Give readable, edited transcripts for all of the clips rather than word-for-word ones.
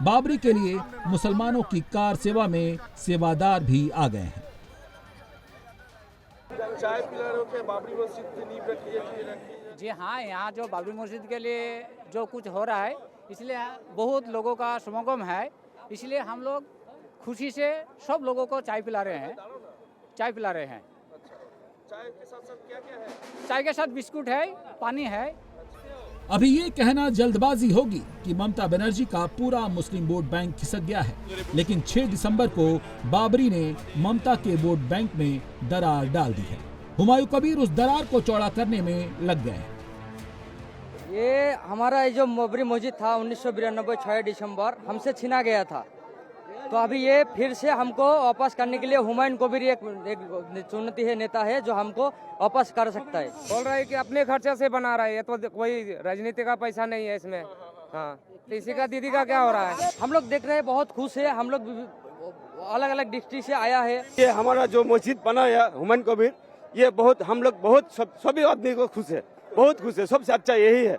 बाबरी के लिए मुसलमानों की कार सेवा में सेवादार भी आ गए हैं। चाय पिला रहे होते बाबरी मस्जिद की नींव रखी है। जी हाँ, यहाँ जो बाबरी मस्जिद के लिए जो कुछ हो रहा है, इसलिए बहुत लोगों का समागम है, इसलिए हम लोग खुशी से सब लोगों को चाय पिला रहे हैं। चाय के साथ क्या क्या है? चाय के साथ बिस्कुट है, पानी है। अभी ये कहना जल्दबाजी होगी कि ममता बनर्जी का पूरा मुस्लिम वोट बैंक खिसक गया है, लेकिन 6 दिसंबर को बाबरी ने ममता के वोट बैंक में दरार डाल दी है। हुमायूं कबीर उस दरार को चौड़ा करने में लग गए हैं। ये हमारा जो बाबरी मस्जिद था 1992 6 दिसंबर हमसे छीना गया था, तो अभी ये फिर से हमको वापस करने के लिए हुमायूं कबीर एक चुनौती है, नेता है जो हमको वापस कर सकता है। बोल रहा है कि अपने खर्चे से बना रहा है, ये तो कोई राजनीति का पैसा नहीं है इसमें। हाँ, तो इसी का दीदी का क्या हो रहा है? हम लोग देख रहे हैं, बहुत खुश है। हम लोग अलग अलग डिस्ट्रिक्ट से आया है। ये हमारा जो मस्जिद बना है हुमायूं कबीर, ये बहुत हम लोग बहुत सभी आदमी को खुश है, बहुत खुश है। सबसे अच्छा यही है।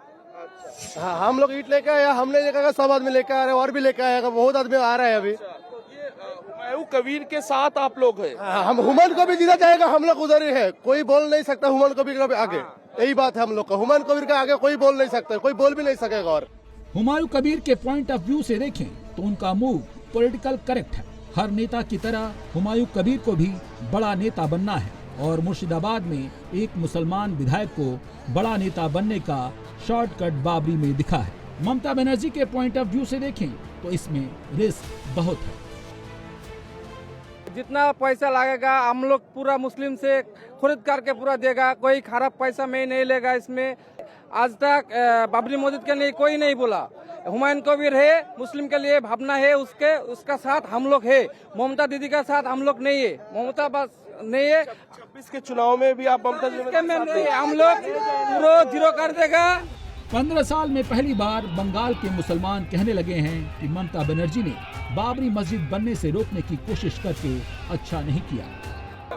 हाँ, हम लोग ईट लेके आया, हमने लेकर आया, सब आदमी लेकर आ रहे हैं और भी लेकर आएगा, बहुत आदमी आ रहा है अभी। हुमायूं कबीर के साथ आप लोग हैं? हम हुमायूं कबीर जिधर जाएगा हम लोग उधर ही है, कोई बोल नहीं सकता हुमायूं कबीर के आगे। यही बात है हम लोग का, हुमायूं कबीर के आगे कोई बोल नहीं सकता, कोई बोल भी नहीं सकेगा। और हुमायूं कबीर के पॉइंट ऑफ व्यू से देखें तो उनका मूव पॉलिटिकल करेक्ट है। हर नेता की तरह हुमायूं कबीर को भी बड़ा नेता बनना है और मुर्शिदाबाद में एक मुसलमान विधायक को बड़ा नेता बनने का शॉर्टकट बाबरी में दिखा है। ममता बनर्जी के पॉइंट ऑफ व्यू से देखें तो इसमें रिस्क बहुत है। जितना पैसा लगेगा हम लोग पूरा मुस्लिम से खरीद करके पूरा देगा, कोई खराब पैसा में नहीं लेगा इसमें। आज तक बाबरी मस्जिद के लिए कोई नहीं बोला। हुमायूं कबीर है, मुस्लिम के लिए भावना है, उसका साथ हम लोग है। ममता दीदी का साथ हम लोग नहीं है, ममता बस नहीं है। 26 के चुनाव में भी आप ममता जी हम लोग पूरा जीरो कर देगा। 15 साल में पहली बार बंगाल के मुसलमान कहने लगे हैं कि ममता बनर्जी ने बाबरी मस्जिद बनने से रोकने की कोशिश करके अच्छा नहीं किया।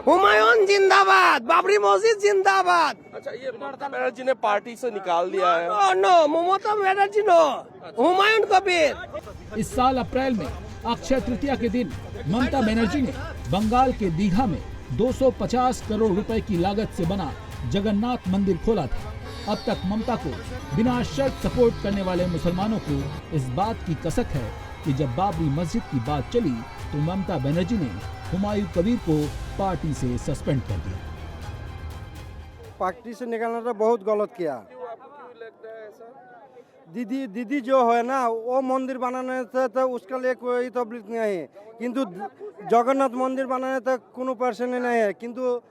हुमायूं जिंदाबाद, बाबरी मस्जिद जिंदाबाद। अच्छा, ये ममता बनर्जी ने पार्टी से निकाल दिया है? No, Mamata Banerjee no, Humayun Kabir. इस साल अप्रैल में अक्षय तृतीया के दिन ममता बनर्जी ने बंगाल के दीघा में 250 करोड़ रुपए की लागत से बना जगन्नाथ मंदिर खोला था। अब तक ममता को बिना शर्त सपोर्ट करने वाले मुसलमानों को इस बात की कसक है कि जब बाबरी मस्जिद की बात चली तो ममता बनर्जी ने हुमायूं कबीर को पार्टी से सस्पेंड कर दिया। पार्टी से निकालना तो बहुत गलत किया। दीदी जो है ना, वो मंदिर बनाने से तो उसके लिए कोई तबलीग नहीं है, किंतु जगन्नाथ मंदिर बनाने तक कोनो परेशानी नहीं है। किंतु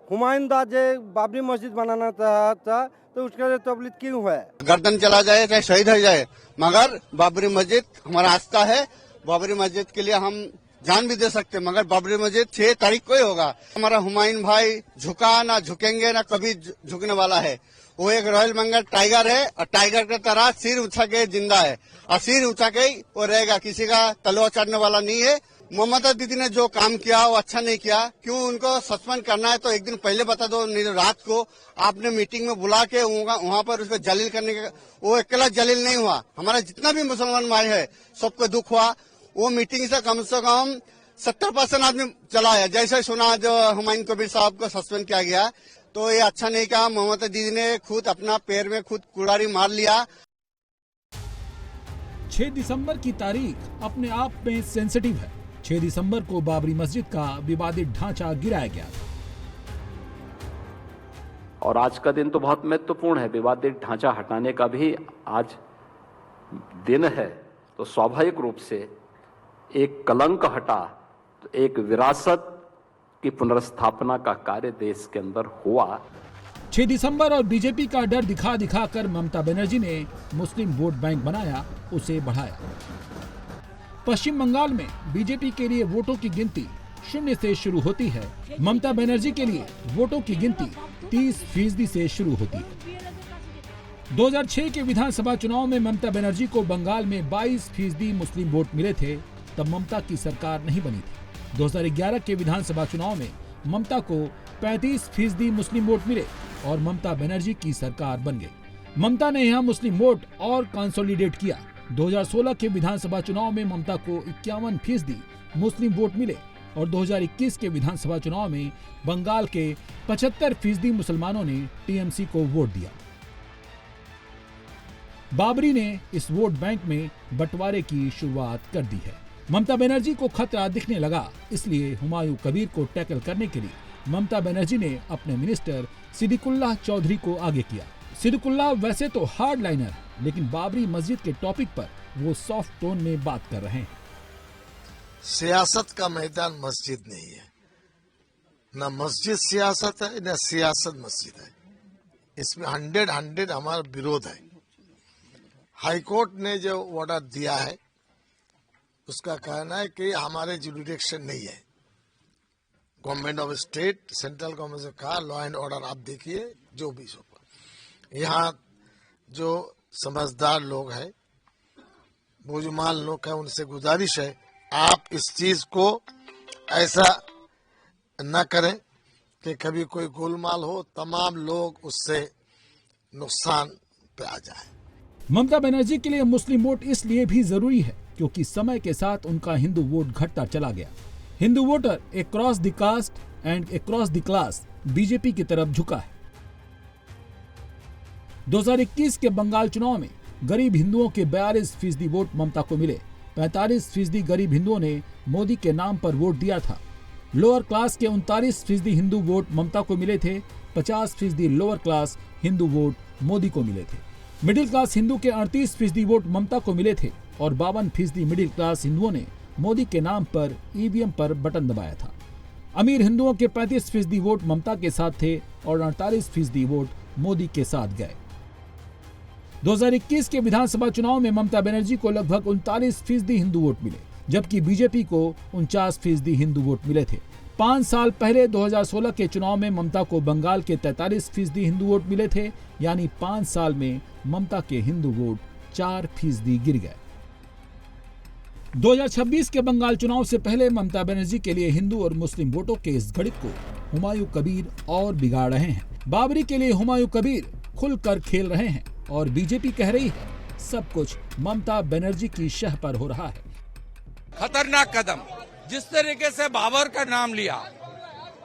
हुमायूं दा जे बाबरी मस्जिद बनाना था तो उसके लिए तबलीग क्यों है? गर्दन चला जाए चाहे शहीद हो जाए, मगर बाबरी मस्जिद हमारा आस्था है। बाबरी मस्जिद के लिए हम जान भी दे सकते, मगर बाबरी मस्जिद 6 तारीख को ही होगा। हमारा हुमायूं भाई झुका ना झुकेंगे ना कभी झुकने वाला है। वो एक रॉयल बंगाल टाइगर है और टाइगर की तरह सिर उठा के जिंदा है और सिर उठा के ही वो रहेगा, किसी का तलवार चढ़ने वाला नहीं है। ममता दीदी ने जो काम किया वो अच्छा नहीं किया। क्यों उनको सस्पेंड करना है तो एक दिन पहले बता दो, नहीं तो रात को आपने मीटिंग में बुला के वहाँ पर उसको जलील करने का। वो अकेला जलील नहीं हुआ, हमारा जितना भी मुसलमान भाई है सबको दुख हुआ। वो मीटिंग से कम 70% आदमी चला है। जैसे सुना जो हुमायूं कबीर साहब को सस्पेंड किया गया तो ये अच्छा नहीं कहा। ममता दीदी ने खुद अपना पैर में खुद कुल्हाड़ी मार लिया। 6 दिसंबर की तारीख अपने आप में सेंसिटिव है। 6 दिसंबर को बाबरी मस्जिद का विवादित ढांचा गिराया गया था और आज का दिन तो बहुत महत्वपूर्ण है। विवादित ढांचा हटाने का भी आज दिन है, तो स्वाभाविक रूप से एक कलंक हटा, तो एक विरासत की पुनर्स्थापना का कार्य देश के अंदर हुआ। 6 दिसंबर और बीजेपी का डर दिखा दिखाकर ममता बनर्जी ने मुस्लिम वोट बैंक बनाया, उसे बढ़ाया। पश्चिम बंगाल में बीजेपी के लिए वोटों की गिनती 0 से शुरू होती है। ममता बनर्जी के लिए वोटों की गिनती 30% से शुरू होती है। 2006 के विधानसभा चुनाव में ममता बनर्जी को बंगाल में 22% मुस्लिम वोट मिले थे, तब ममता की सरकार नहीं बनी थी। 2011 के विधानसभा चुनाव में ममता को 35% मुस्लिम वोट मिले और ममता बनर्जी की सरकार बन गई। ममता ने यहां मुस्लिम वोट और कंसोलिडेट किया। 2016 के विधानसभा चुनाव में ममता को 51% मुस्लिम वोट मिले और 2021 के विधानसभा चुनाव में बंगाल के 75% मुसलमानों ने टीएमसी को वोट दिया। बाबरी ने इस वोट बैंक में बंटवारे की शुरुआत कर दी है। ममता बनर्जी को खतरा दिखने लगा, इसलिए हुमायूं कबीर को टैकल करने के लिए ममता बनर्जी ने अपने मिनिस्टर सिद्दीकुल्लाह चौधरी को आगे किया। सिद्दीकुल्लाह वैसे तो हार्ड लाइनर, लेकिन बाबरी मस्जिद के टॉपिक पर वो सॉफ्ट टोन में बात कर रहे हैं। सियासत का मैदान मस्जिद नहीं है, न मस्जिद सियासत है न सियासत मस्जिद है। इसमें 100 हमारा विरोध है। हाईकोर्ट ने जो ऑर्डर दिया है उसका कहना है कि हमारे जुरिडिक्शन नहीं है। Government of state, central government से कहा लॉ एंड ऑर्डर आप देखिए जो भी हो। यहाँ जो समझदार लोग हैं, बुजुर्ग लोग हैं, उनसे गुजारिश है आप इस चीज को ऐसा न करें कि कभी कोई गोलमाल हो, तमाम लोग उससे नुकसान पे आ जाए। ममता बनर्जी के लिए मुस्लिम वोट इसलिए भी जरूरी है क्योंकि समय के साथ उनका हिंदू वोट घटता चला गया। Hindu voter across the caste and across the class BJP की तरफ झुका है। 2021 के बंगाल चुनाव में गरीब हिंदुओं के 42% वोट ममता को मिले। 45% गरीब हिंदुओं ने मोदी के नाम पर वोट दिया था। लोअर क्लास के 39% हिंदू वोट ममता को मिले थे। 50% lower class Hindu vote Modi को मिले थे। मिडिल क्लास हिंदू के 38% वोट ममता को मिले थे और 52% मिडिल क्लास हिंदुओं ने मोदी के नाम पर ईवीएम पर बटन दबाया था। अमीर हिंदुओं के 35% वोट ममता के साथ थे और 48% वोट मोदी के साथ गए। 2021 के विधानसभा चुनाव में ममता बनर्जी को लगभग 39% हिंदू वोट मिले, जबकि बीजेपी को 49% हिंदू वोट मिले थे। 5 साल पहले 2016 के चुनाव में ममता को बंगाल के 43% हिंदू वोट मिले थे, यानी 5 साल में ममता के हिंदू वोट 4% गिर गए। 2026 के बंगाल चुनाव से पहले ममता बनर्जी के लिए हिंदू और मुस्लिम वोटों के इस गणित को हुमायूं कबीर और बिगाड़ रहे हैं। बाबरी के लिए हुमायूं कबीर खुलकर खेल रहे हैं और बीजेपी कह रही है सब कुछ ममता बनर्जी की शह पर हो रहा है। खतरनाक कदम जिस तरीके से बाबर का नाम लिया,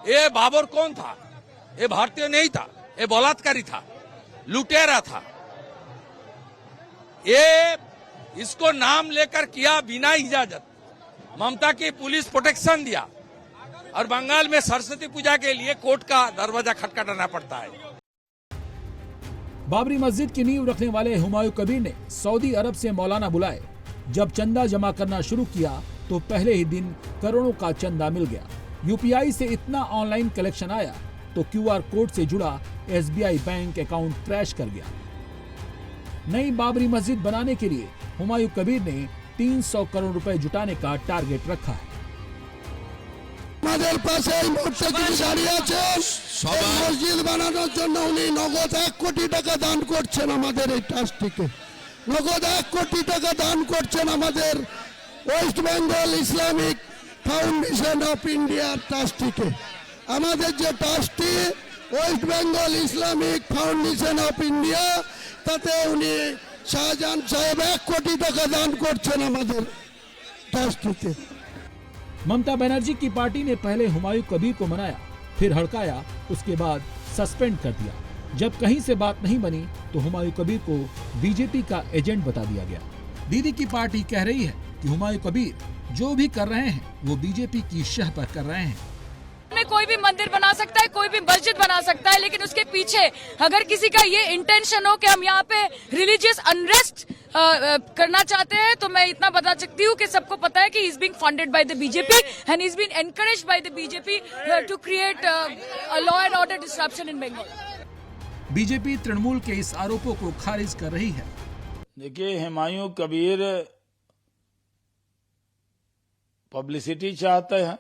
ये बाबर कौन था? ये भारतीय नहीं था, ये बलात्कारी था, लुटेरा था। ये इसको नाम लेकर किया बिना इजाजत। ममता की पुलिस प्रोटेक्शन दिया और बंगाल में सरस्वती पूजा के लिए कोर्ट का दरवाजा खटखटाना पड़ता है। बाबरी मस्जिद की नींव रखने वाले हुमायूं कबीर ने सऊदी अरब से मौलाना बुलाए। जब चंदा जमा करना शुरू किया तो पहले ही दिन करोड़ों का चंदा मिल गया। यूपीआई से इतना ऑनलाइन कलेक्शन आया तो क्यूआर कोड से जुड़ा एसबीआई बैंक अकाउंट क्रैश कर गया। नई बाबरी मस्जिद बनाने के लिए हुमायूं कबीर ने 300 करोड़ रुपए जुटाने का टारगेट रखा है। আমাদের পাশে এই মুহূর্তে যিনি দাঁড়িয়ে আছেন, এই মসজিদ বানানোর জন্য উনি নগদ 1 কোটি টাকা দান করছেন আমাদের এই ট্রাস্টটিকে। নগদ 1 কোটি টাকা দান করছেন আমাদের West Bengal Islamic Foundation of India ট্রাস্টটিকে। আমাদের যে ট্রাস্টটি West Bengal Islamic Foundation of India, তাতে উনি শাহজাহান সাহেব 1 কোটি টাকা দান করছেন আমাদের ট্রাস্টটিতে। ममता बनर्जी की पार्टी ने पहले हुमायूं कबीर को मनाया, फिर हड़काया, उसके बाद सस्पेंड कर दिया। जब कहीं से बात नहीं बनी तो हुमायूं कबीर को बीजेपी का एजेंट बता दिया गया। दीदी की पार्टी कह रही है कि हुमायूं कबीर जो भी कर रहे हैं वो बीजेपी की शह पर कर रहे हैं। में कोई भी मंदिर बना सकता है, कोई भी मस्जिद बना सकता है, लेकिन उसके पीछे अगर किसी का ये इंटेंशन हो कि हम यहाँ पे रिलीजियस अनरेस्ट करना चाहते हैं, तो मैं इतना बता सकती हूँ कि सबको पता है कि he is being funded by the BJP and he is being encouraged by the BJP to create law and order disruption in Bengal. BJP Trinamool के इस आरोपों को खारिज कर रही है। देखिए, हुमायूं कबीर पब्लिसिटी चाहते हैं।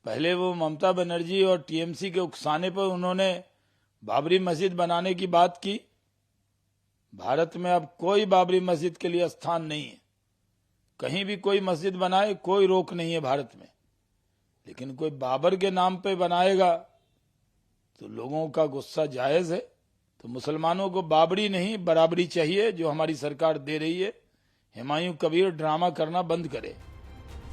पहले वो ममता बनर्जी और टीएमसी के उकसाने पर उन्होंने बाबरी मस्जिद बनाने की बात की। भारत में अब कोई बाबरी मस्जिद के लिए स्थान नहीं है। कहीं भी कोई मस्जिद बनाए कोई रोक नहीं है भारत में, लेकिन कोई बाबर के नाम पे बनाएगा तो लोगों का गुस्सा जायज है। तो मुसलमानों को बाबरी नहीं बराबरी चाहिए जो हमारी सरकार दे रही है। हुमायूं कबीर ड्रामा करना बंद करे।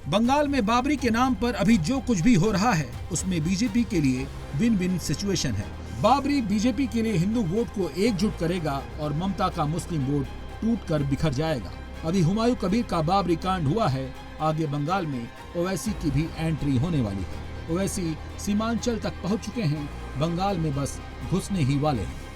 बंगाल में बाबरी के नाम पर अभी जो कुछ भी हो रहा है उसमें बीजेपी के लिए विन विन सिचुएशन है। बाबरी बीजेपी के लिए हिंदू वोट को एकजुट करेगा और ममता का मुस्लिम वोट टूटकर बिखर जाएगा। अभी हुमायूं कबीर का बाबरी कांड हुआ है, आगे बंगाल में ओवैसी की भी एंट्री होने वाली है। ओवैसी सीमांचल तक पहुंच चुके हैं, बंगाल में बस घुसने ही वाले हैं।